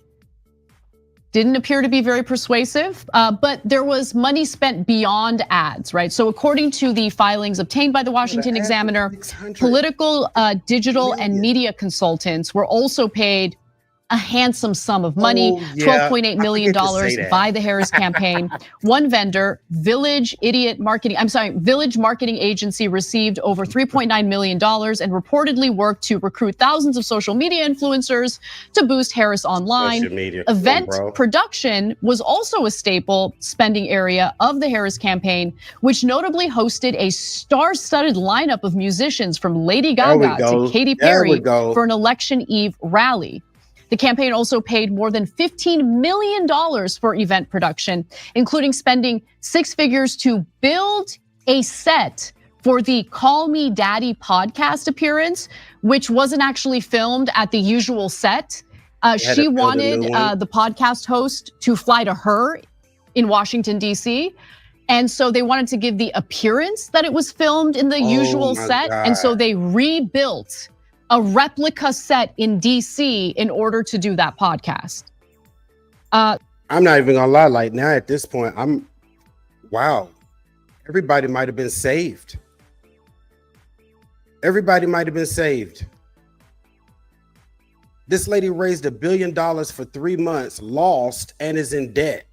[SPEAKER 6] Didn't appear to be very persuasive, but there was money spent beyond ads, right? So according to the filings obtained by the Washington Examiner, political, digital, and media consultants were also paid a handsome sum of money,
[SPEAKER 9] Oh, yeah.
[SPEAKER 6] $12.8 million
[SPEAKER 9] I forget to say that.
[SPEAKER 6] by the Harris campaign. One vendor, Village Marketing Agency, received over $3.9 million and reportedly worked to recruit thousands of social media influencers to boost Harris online.
[SPEAKER 9] Social media. Come on,
[SPEAKER 6] Event
[SPEAKER 9] bro.
[SPEAKER 6] production was also a staple spending area of the Harris campaign, which notably hosted a star-studded lineup of musicians from Lady
[SPEAKER 9] There we
[SPEAKER 6] Gaga
[SPEAKER 9] go.
[SPEAKER 6] to Katy
[SPEAKER 9] There we
[SPEAKER 6] Perry
[SPEAKER 9] go.
[SPEAKER 6] for an election eve rally. The campaign also paid more than $15 million for event production, including spending 6 figures to build a set for the Call Me Daddy podcast appearance, which wasn't actually filmed at the usual set. She wanted the podcast host to fly to her in Washington, D.C. And so they wanted to give the appearance that it was filmed in the usual
[SPEAKER 9] my
[SPEAKER 6] set.
[SPEAKER 9] God.
[SPEAKER 6] And so they rebuilt a replica set in DC in order to do that podcast.
[SPEAKER 9] I'm not even gonna lie, like now at this point, wow, everybody might have been saved. Everybody might have been saved. This lady raised $1 billion for 3 months, lost, and is in debt.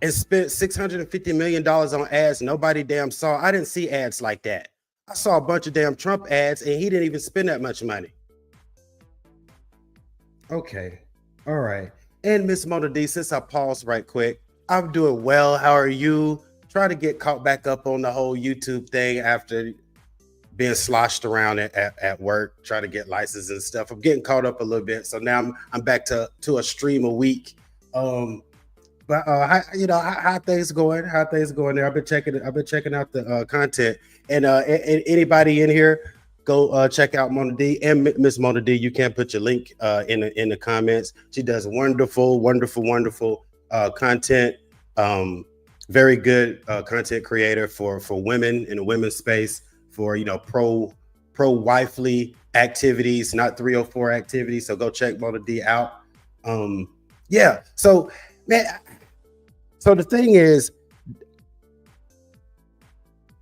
[SPEAKER 9] And spent $650 million on ads nobody damn saw. I didn't see ads like that. I saw a bunch of damn Trump ads and he didn't even spend that much money. Okay, all right. And Miss Mona D, since I paused right quick, I'm doing well. How are you? Trying to get caught back up on the whole YouTube thing after being sloshed around at work, trying to get licenses and stuff. I'm getting caught up a little bit. So now I'm back to a stream a week. But how things going? How things going there? I've been checking out the content. And anybody in here, go check out Mona D and Miss Mona D. You can put your link in the comments. She does wonderful content. Very good content creator for women in the women's space, for pro-wifely activities, not 304 activities. So go check Mona D out. Yeah. So man. So the thing is,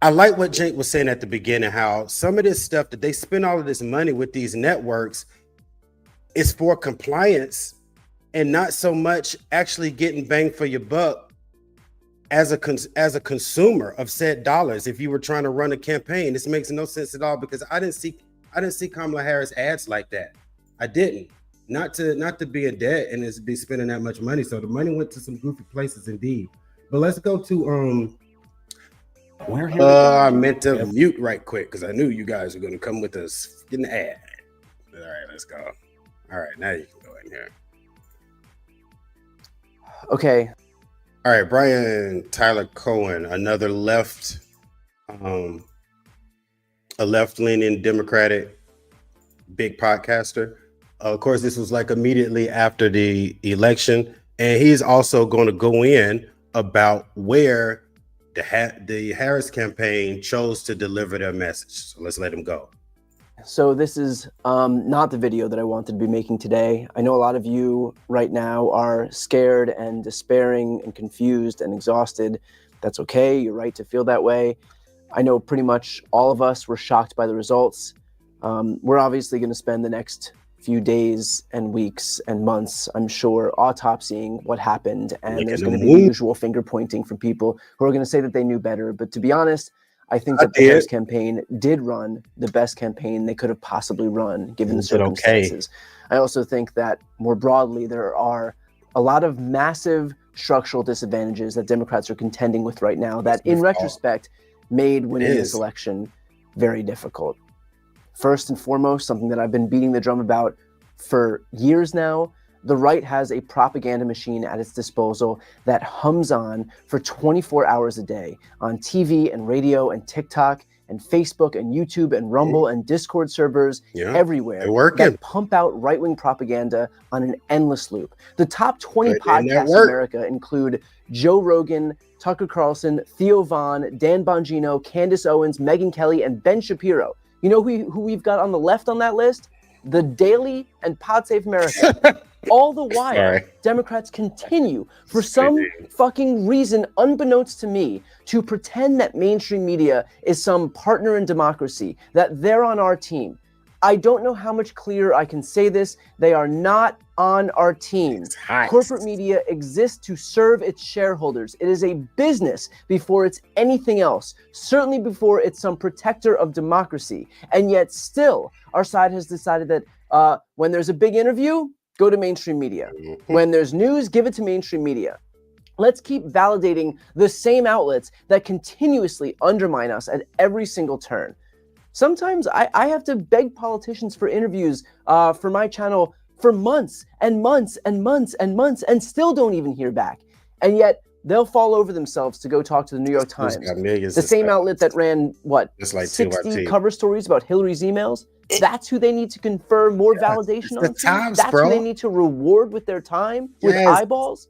[SPEAKER 9] I like what Jake was saying at the beginning, how some of this stuff that they spend all of this money with these networks is for compliance and not so much actually getting bang for your buck as a consumer of said dollars. If you were trying to run a campaign, this makes no sense at all, because I didn't I didn't see Kamala Harris ads like that. I didn't. Not to be in debt and to be spending that much money. So the money went to some goofy places indeed. But let's go to I meant to mute right quick because I knew you guys were gonna come with us in the ad. All right, let's go. All right, now you can go in here.
[SPEAKER 8] Okay.
[SPEAKER 9] All right, Brian Tyler Cohen, another a left-leaning Democratic big podcaster. Of course, this was like immediately after the election, and he's also going to go in about where the Harris campaign chose to deliver their message. So let's let him go.
[SPEAKER 8] So this is not the video that I wanted to be making today. I know a lot of you right now are scared and despairing and confused and exhausted. That's okay. You're right to feel that way. I know pretty much all of us were shocked by the results. We're obviously going to spend the next few days and weeks and months, I'm sure, autopsying what happened. And there's going to be the usual finger pointing from people who are going to say that they knew better. But to be honest, I think that the Harris campaign did run the best campaign they could have possibly run, given the circumstances. I also think that more broadly, there are a lot of massive structural disadvantages that Democrats are contending with right now that, in retrospect, made winning this election very difficult. First and foremost, something that I've been beating the drum about for years now, the right has a propaganda machine at its disposal that hums on for 24 hours a day on TV and radio and TikTok and Facebook and YouTube and Rumble and Discord servers everywhere that pump out right-wing propaganda on an endless loop. The top 20 podcasts in America include Joe Rogan, Tucker Carlson, Theo Von, Dan Bongino, Candace Owens, Megyn Kelly, and Ben Shapiro. You know who we've got on the left on that list? The Daily and Pod Save America. All the while, Democrats continue, for some fucking reason, unbeknownst to me, to pretend that mainstream media is some partner in democracy, that they're on our team. I don't know how much clearer I can say this. They are not on our team. Corporate media exists to serve its shareholders. It is a business before it's anything else, certainly before it's some protector of democracy. And yet still, our side has decided that when there's a big interview, go to mainstream media. When there's news, give it to mainstream media. Let's keep validating the same outlets that continuously undermine us at every single turn. Sometimes I have to beg politicians for interviews for my channel for months and months and months and months and still don't even hear back. And yet they'll fall over themselves to go talk to the New York Times. The same outlet that ran, what, 60 cover stories about Hillary's emails? That's who they need to confer more validation on. That's who they need to reward with their time, with eyeballs.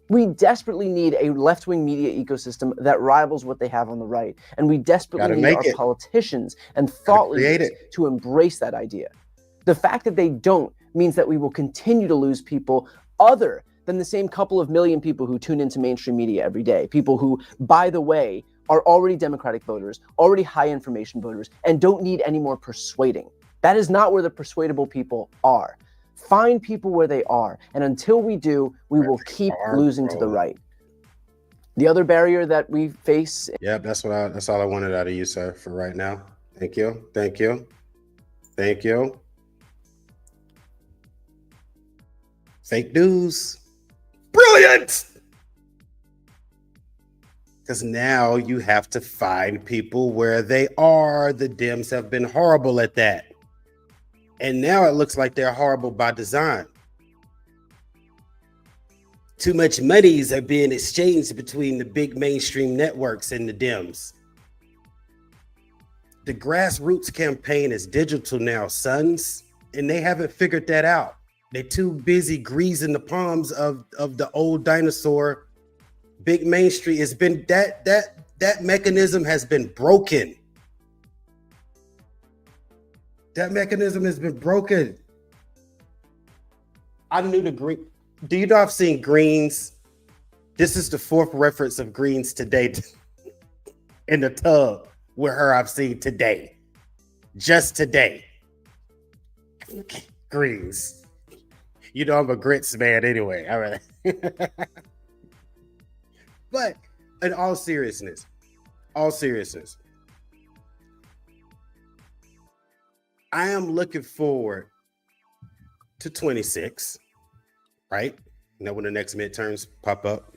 [SPEAKER 8] We desperately need a left-wing media ecosystem that rivals what they have on the right. And we desperately need our politicians and thought leaders to embrace that idea. The fact that they don't means that we will continue to lose people other than the same couple of million people who tune into mainstream media every day. People who, by the way, are already Democratic voters, already high information voters, and don't need any more persuading. That is not where the persuadable people are. Find people where they are. And until we do, we will keep losing to the right. The other barrier that we face.
[SPEAKER 9] Yeah, that's all I wanted out of you, sir, for right now. Thank you. Thank you. Thank you. Fake news. Brilliant. Because now you have to find people where they are. The Dems have been horrible at that. And now it looks like they're horrible by design. Too much monies are being exchanged between the big mainstream networks and the Dems. The grassroots campaign is digital now, sons, and they haven't figured that out. They're too busy greasing the palms of the old dinosaur. Big mainstream has been that mechanism has been broken. That mechanism has been broken. I knew the green. Do you know I've seen greens? This is the fourth reference of greens today in the tub with her I've seen today. Just today. Greens. You know I'm a grits man anyway. All right. But in all seriousness, I am looking forward to 26, right? You know, when the next midterms pop up.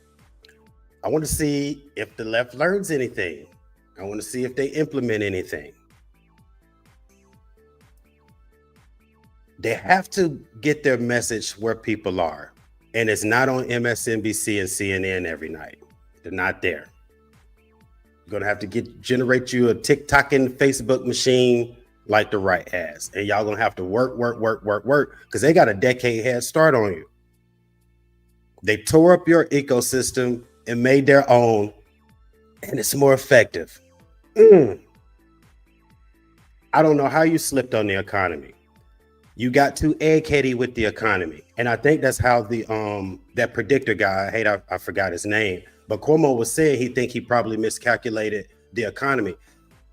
[SPEAKER 9] I want to see if the left learns anything. I want to see if they implement anything. They have to get their message where people are. And it's not on MSNBC and CNN every night. They're not there. You're going to have to generate you a TikTok and Facebook machine like the right has. And y'all going to have to work, because they got a decade head start on you. They tore up your ecosystem and made their own, and it's more effective. I don't know how you slipped on the economy. You got too egg-heady with the economy. And I think that's how the that predictor guy, I forgot his name, but Cuomo was saying he probably miscalculated the economy.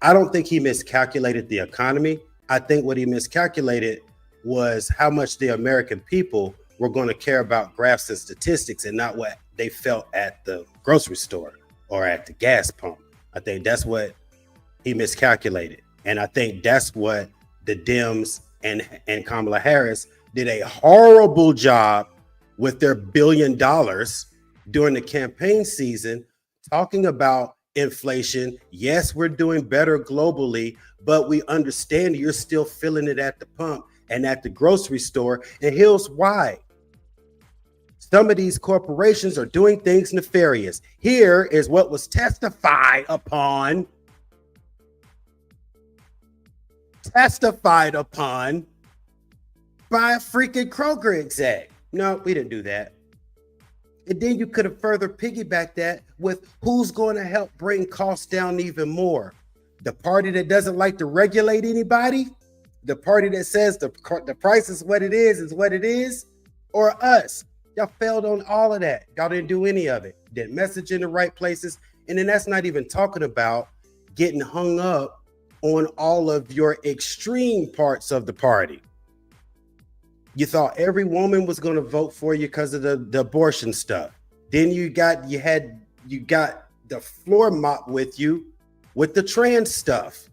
[SPEAKER 9] I don't think he miscalculated the economy. I think what he miscalculated was how much the American people were going to care about graphs and statistics and not what they felt at the grocery store or at the gas pump. I think that's what he miscalculated. And I think that's what the Dems and Kamala Harris did a horrible job with their $1 billion during the campaign season, talking about inflation. Yes, we're doing better globally, but we understand you're still feeling it at the pump and at the grocery store. And here's why. Some of these corporations are doing things nefarious. Here is what was testified upon by a freaking Kroger exec. No, we didn't do that. And then you could have further piggybacked that with who's going to help bring costs down even more. The party that doesn't like to regulate anybody, the party that says the price is what it is, or us. Y'all failed on all of that. Y'all didn't do any of it. Didn't message in the right places. And then that's not even talking about getting hung up on all of your extreme parts of the party. You thought every woman was going to vote for you because of the abortion stuff. Then you got the floor mop with you with the trans stuff.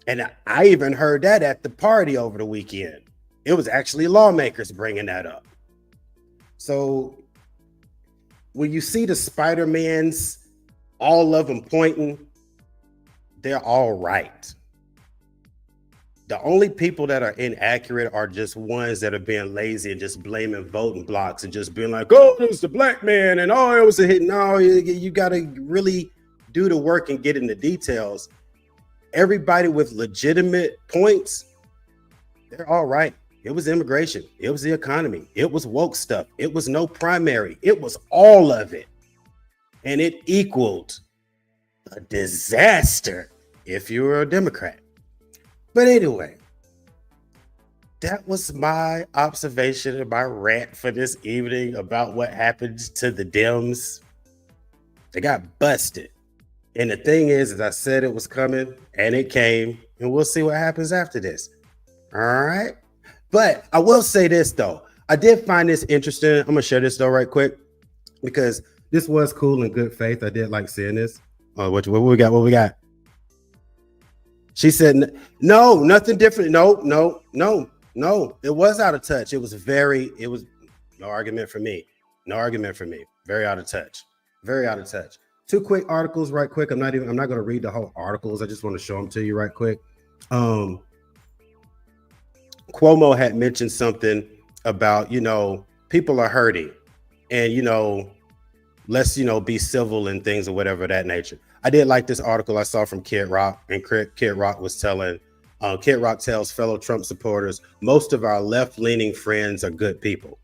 [SPEAKER 9] And I even heard that at the party over the weekend. It was actually lawmakers bringing that up. So when you see the Spider-Mans, all of them pointing, they're all right. The only people that are inaccurate are just ones that are being lazy and just blaming voting blocks and just being like, oh, it was the black man and oh, it was a hit. No, you got to really do the work and get in the details. Everybody with legitimate points, they're all right. It was immigration. It was the economy. It was woke stuff. It was no primary. It was all of it. And it equaled a disaster if you were a Democrat. But anyway, that was my observation and my rant for this evening about what happened to the Dems. They got busted. And the thing is, as I said, it was coming and it came, and we'll see what happens after this. All right. But I will say this, though. I did find this interesting. I'm going to share this, though, right quick, because this was cool and good faith. I did like seeing this. What we got? What we got? She said, no, nothing different. No. It was out of touch. It was no argument for me. Very out of touch. Two quick articles right quick. I'm not going to read the whole articles. I just want to show them to you right quick. Cuomo had mentioned something about, people are hurting and, let's, be civil and things or whatever of that nature. I did like this article I saw from Kid Rock, and Kid Rock was telling, Kid Rock tells fellow Trump supporters, most of our left-leaning friends are good people.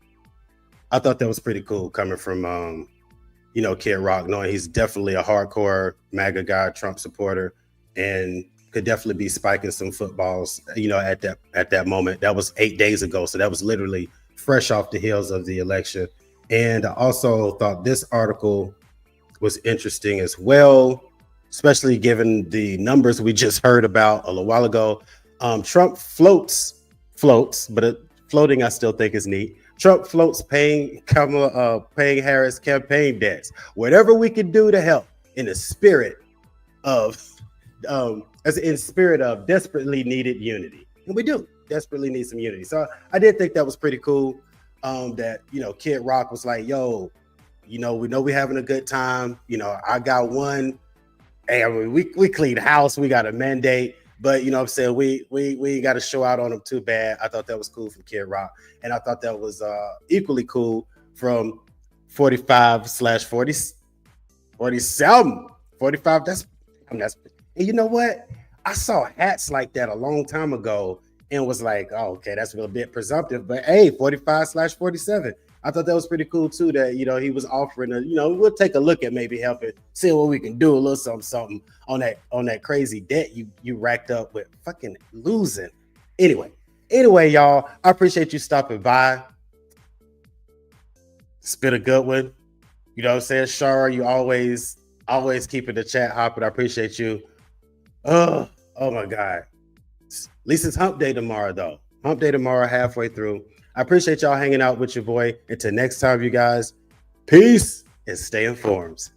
[SPEAKER 9] I thought that was pretty cool coming from, Kid Rock, knowing he's definitely a hardcore MAGA guy, Trump supporter, and could definitely be spiking some footballs, at that moment. That was 8 days ago. So that was literally fresh off the heels of the election. And I also thought this article was interesting as well, especially given the numbers we just heard about a little while ago. Trump floats, but floating I still think is neat. Trump floats paying Harris campaign debts. Whatever we can do to help in the spirit of as in spirit of desperately needed unity, and we do desperately need some unity. So I did think that was pretty cool. That Kid Rock was like, "Yo, we know we having a good time. I got one. Hey, I mean, we clean house. We got a mandate." But what I'm saying, we ain't got to show out on them too bad. I thought that was cool from Kid Rock, and I thought that was equally cool from 45/40 47 45. That's and you know what? I saw hats like that a long time ago and was like, oh, okay, that's a little bit presumptive. But hey, 45/47. I thought that was pretty cool too. That he was offering we'll take a look at maybe helping, see what we can do a little something on that crazy debt you racked up with fucking losing. Anyway, y'all, I appreciate you stopping by. Spit a good one. You know what I'm saying? Shara, you always keeping the chat hopping. I appreciate you. Oh my God. At least it's hump day tomorrow though. Hump day tomorrow, halfway through. I appreciate y'all hanging out with your boy. Until next time, you guys, peace and stay informed.